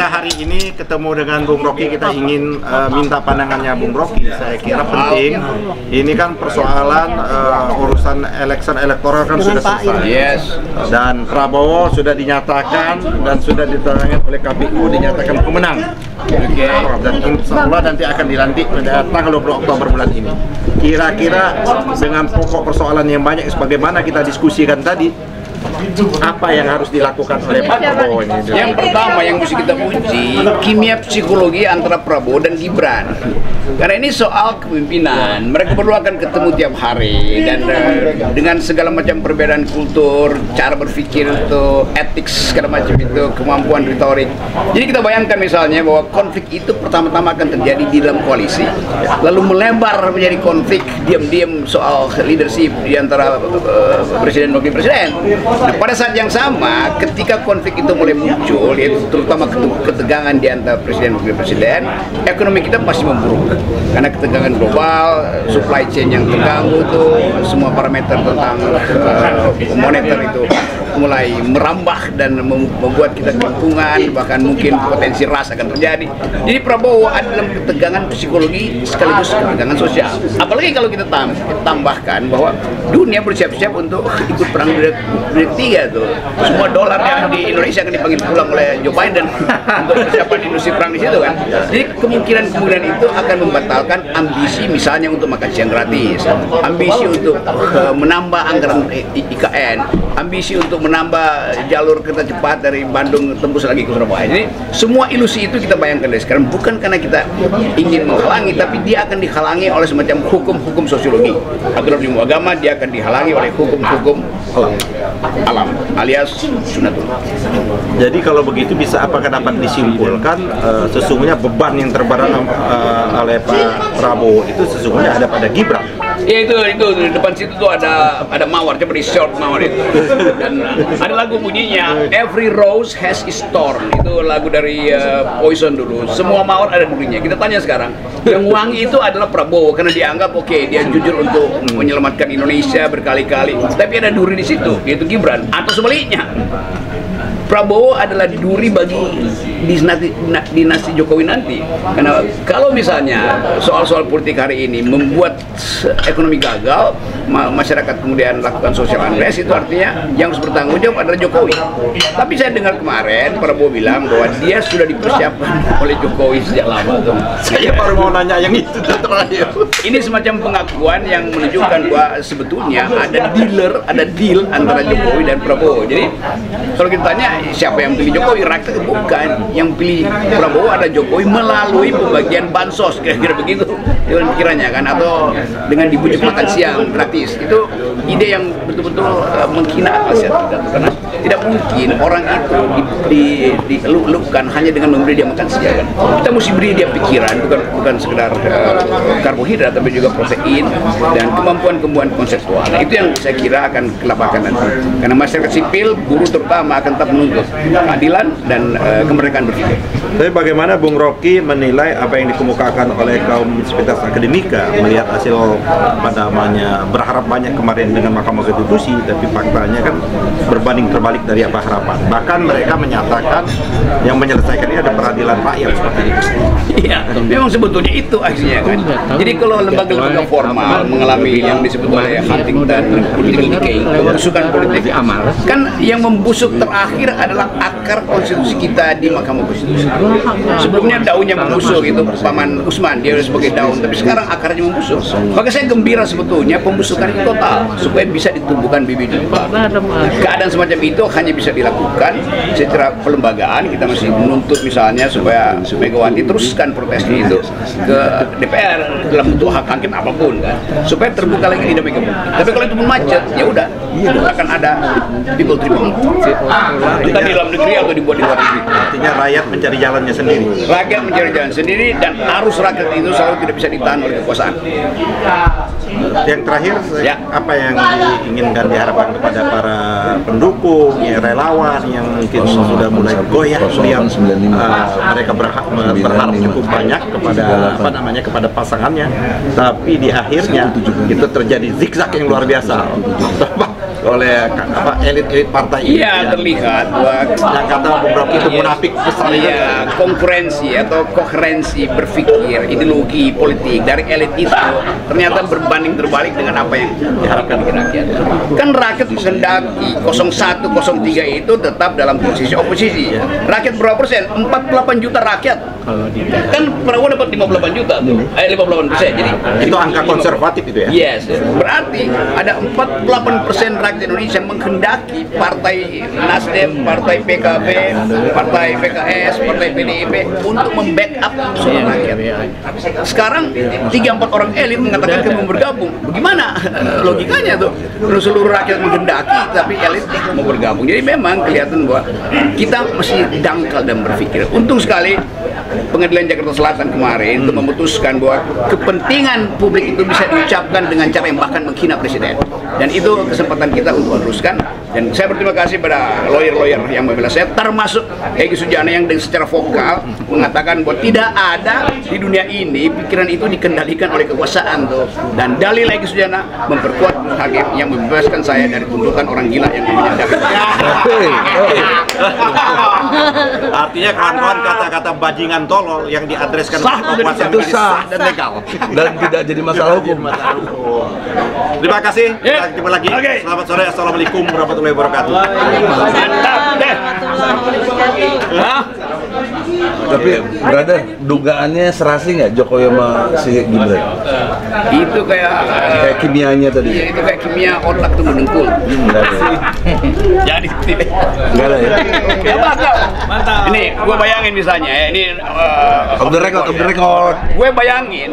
kita hari ini ketemu dengan Bung Rocky, kita ingin minta pandangannya Bung Rocky. Saya kira penting. Ini kan persoalan urusan election elektoral kan sudah selesai. Yes. Dan Prabowo sudah dinyatakan dan sudah diterangkan oleh KPU dinyatakan pemenang. Oke. Dan insya Allah nanti akan dilantik pada tanggal 20 Oktober bulan ini. Kira-kira dengan pokok persoalan yang banyak sebagaimana kita diskusikan tadi, apa yang harus dilakukan oleh Pak Prabowo ini? Yang pertama yang mesti kita uji kimia psikologi antara Prabowo dan Gibran. Karena ini soal kepemimpinan. Mereka berdua akan ketemu tiap hari dan dengan segala macam perbedaan kultur, cara berpikir itu, etik segala macam itu, kemampuan retorik. Jadi kita bayangkan misalnya bahwa konflik itu pertama-tama akan terjadi di dalam koalisi, lalu melebar menjadi konflik diam-diam soal leadership di antara presiden dan wakil presiden. Nah, pada saat yang sama, ketika konflik itu mulai muncul, yaitu terutama ketegangan di antara presiden dan wakil presiden, ekonomi kita pasti memburuk. Karena ketegangan global, supply chain yang terganggu tuh, semua parameter tentang moneter itu mulai merambah dan membuat kita kelimpungan, bahkan mungkin potensi ras akan terjadi. Jadi Prabowo ada dalam ketegangan psikologi sekaligus ketegangan sosial. Apalagi kalau kita tambahkan bahwa dunia bersiap-siap untuk ikut perang dunia ketiga tuh. Semua dolar yang di Indonesia akan dipanggil pulang oleh Joe Biden untuk persiapan industri perang di situ kan. Jadi kemungkinan itu akan membatalkan ambisi misalnya untuk makan siang gratis, ambisi untuk menambah anggaran IKN, ambisi untuk menambah jalur kereta cepat dari Bandung tembus lagi ke Surabaya. Jadi semua ilusi itu kita bayangkan dari sekarang bukan karena kita ingin menghalangi, tapi dia akan dihalangi oleh semacam hukum-hukum sosiologi. Aturan ilmu agama dia akan dihalangi oleh hukum-hukum alam alias sunatullah. Jadi kalau begitu bisa apakah dapat disimpulkan sesungguhnya beban yang terberat oleh Pak Prabowo itu sesungguhnya ada pada Gibran? Ya itu di depan situ tuh ada mawar, coba di short mawar itu. Dan ada lagu bunyinya Every Rose Has Its Thorn. Itu lagu dari Poison dulu. Semua mawar ada durinya. Kita tanya sekarang, yang wangi itu adalah Prabowo karena dianggap oke, dia jujur untuk menyelamatkan Indonesia berkali-kali. Tapi ada duri di situ, yaitu Gibran. Atau sebaliknya, Prabowo adalah duri bagi dinasti Jokowi nanti. Karena kalau misalnya soal-soal politik hari ini membuat ekonomi gagal, masyarakat kemudian lakukan social unrest, itu artinya yang harus bertanggung jawab adalah Jokowi. Tapi saya dengar kemarin Prabowo bilang bahwa dia sudah dipersiapkan oleh Jokowi sejak lama. Saya baru mau nanya yang itu terakhir. Ini semacam pengakuan yang menunjukkan bahwa sebetulnya ada deal antara Jokowi dan Prabowo. Jadi kalau kita tanya siapa yang pilih Jokowi, rakyat bukan. Yang pilih Prabowo ada Jokowi melalui pembagian bansos, kira-kira begitu pikirannya kan, atau dengan dibujuk makan siang gratis. Itu ide yang betul-betul menghina akal sehat kita, karena tidak mungkin orang itu dilulukan hanya dengan memberi dia makan siang kan. Kita mesti beri dia pikiran, bukan sekedar karbohidrat, tapi juga protein dan kemampuan konseptual. Nah, itu yang saya kira akan kelabakan nanti, karena masyarakat sipil, buruh terutama akan tetap menuntut keadilan dan kemerdekaan berpikir. Tapi bagaimana Bung Rocky menilai apa yang dikemukakan oleh kaum sivitas akademika melihat hasil berharap banyak kemarin dengan Mahkamah Konstitusi, tapi faktanya kan berbanding terbalik dari apa harapan. Bahkan mereka menyatakan yang menyelesaikan ini ada peradilan rakyat seperti itu. Iya, memang sebetulnya itu akhirnya kan. Jadi kalau lembaga-lembaga formal mengalami yang disebut oleh Huntington political decay, kebusukan politik, kan yang membusuk terakhir adalah akar konstitusi kita di Mahkamah Konstitusi. Sebelumnya daunnya membusuk, itu Paman Usman, dia sebagai daun, tapi sekarang akarnya membusuk. Maka saya gembira sebetulnya pembusukan itu total supaya bisa ditumbuhkan bibit baru. Keadaan semacam itu hanya bisa dilakukan secara pelembagaan. Kita masih menuntut misalnya supaya Megawati teruskan protesnya itu ke DPR dalam bentuk hak angket apapun kan, supaya terbuka lagi dinamika politik. Tapi kalau itu pun macet, ya udah akan ada people tribunal. Kita di dalam negeri atau dibuat di luar negeri. Artinya rakyat mencari jalannya sendiri. Rakyat mencari jalan sendiri dan arus rakyat itu selalu tidak bisa ditahan oleh kekuasaan. Yang terakhir, ya, apa yang diinginkan diharapkan kepada para pendukung, relawan yang mungkin sudah mulai goyah melihat mereka berharap cukup banyak kepada pasangannya, tapi di akhirnya itu terjadi zigzag yang luar biasa. oleh elit-elit partai ini. Iya, terlihat bahwa Yang kata Bung Rocky itu munafik besar itu. iya, konkurensi atau koherensi berpikir ideologi politik dari elit itu ternyata berbanding terbalik dengan apa yang diharapkan dari rakyat. Kan rakyat menghendaki 01, 03 itu tetap dalam posisi oposisi. Rakyat berapa persen? 48 juta rakyat. Kan Prabowo dapat 58 juta tuh. 58%. Jadi Itu angka konservatif itu ya. yes, berarti ada 48% rakyat Indonesia menghendaki partai Nasdem, partai PKB, partai PKS, partai PDIP untuk membackup suara rakyat. Sekarang 3-4 orang elit mengatakan kami mau bergabung. Bagaimana logikanya tuh? Seluruh rakyat menghendaki tapi elit mau bergabung. Jadi memang kelihatan bahwa kita masih dangkal dan berpikir. Untung sekali Pengadilan Jakarta Selatan kemarin untuk memutuskan bahwa kepentingan publik itu bisa diucapkan dengan cara yang bahkan menghina presiden, dan itu kesempatan kita untuk meneruskan. Dan saya berterima kasih pada lawyer-lawyer yang membela saya, termasuk Egy Sujana yang secara vokal mengatakan bahwa tidak ada di dunia ini pikiran itu dikendalikan oleh kekuasaan tuh. Dan dalil Egy Sujana memperkuat hakim yang membebaskan saya dari tuntutan orang gila yang menyadari. Artinya kawan-kawan kata-kata bajingan tolol yang diadreskan itu sah dan legal dan tidak jadi masalah hukum. Terima kasih. Kita ketemu lagi. Selamat sore. Assalamualaikum warahmatullahi wabarakatuh. mantap deh. Tapi brother, dugaannya serasi nggak Jokowi sama si Gibran? Itu kayak Kayak kimianya tadi. iya, itu kayak kimia otak tuh mendengkul. Enggak ada. Jadi Enggak ada ya. mantap. Ini gue bayangin misalnya ya, ini Off the record, off the record. gue bayangin